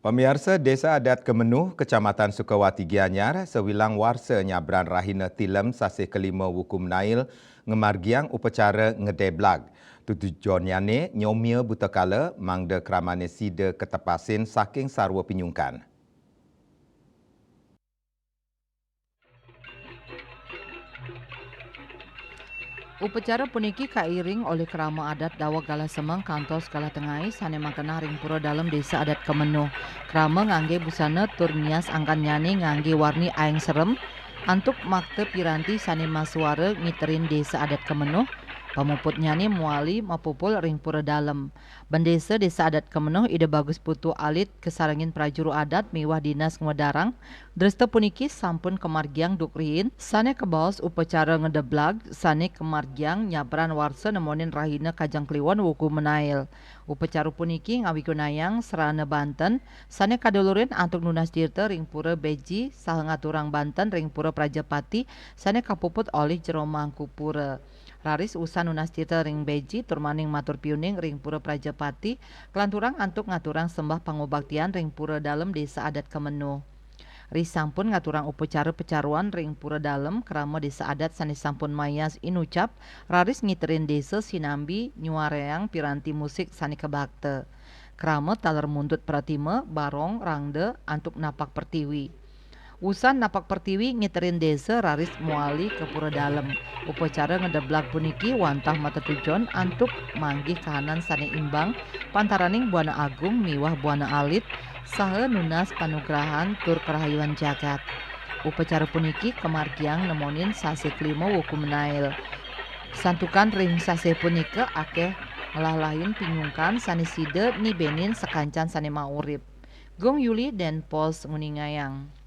Pemirsa Desa Adat Kemenuh, Kecamatan Sukawati Gianyar, sewilang warsa nyabran rahina tilem sasih kelima Wukum Nail ngemargiang upacara ngedeblag. Tujuannya nyomia butakala mangda kramane sida ketepasin saking sarwa pinyungkan. Upacara puniki kairing oleh kerama adat Dawa Gala Semeng kantor Skala Tengai sane mangkena ring pura dalam desa adat Kemenuh. Kerama ngangge busana tur nias angkan nyani ngangge warni aeng serem antuk makte piranti sane masuara ngiterin desa adat Kemenuh. Pamuput nyani muali mapupul ring pura dalam. Bendesa desa adat Kemenuh ide bagus putu alit kesarangin prajuru adat miwah dinas ngedarang. Dresta puniki sampun kemargiang dukriin sane kebaos upacara ngedeblag sane kemargiang nyabran warsa nemonin rahina kajang kliwon wuku menail. Upacara puniki ngawigunayang serana Banten sane kadulurin antuk nunas dirte ring pura beji saha ngaturang Banten ring pura Prajapati sane kapuput oleh jero Mangkupura. Raris usan nunas tirta ring beji turmaning matur piuning ring pura Prajapati kelanturang antuk ngaturang sembah pangobaktian ring pura dalem desa adat Kemenuh. Risampun ngaturang upacara pecaruan ring pura dalem kerama desa adat sanes sampun mayas inucap raris ngiterin desa sinambi nyuareang piranti musik sani kebakte. Kerama taler mundut pratima barong rangde antuk napak pertiwi. Usan napak pertiwi ngiterin desa raris muali ke pura dalem. Upacara ngedeblag puniki wantah mata tujon antuk manggih kahanan sane imbang pantaraning Buana Agung miwah Buana Alit saha nunas panugrahan tur kerahayuan jagat. Upacara puniki kemargiang nemonin sase kelima wuku menail. Santukan ring sase punika akeh ngelalahin pinyungkan sane side ni benin sekancan sane maurip. Gong Yuli dan Pos Nguningayang.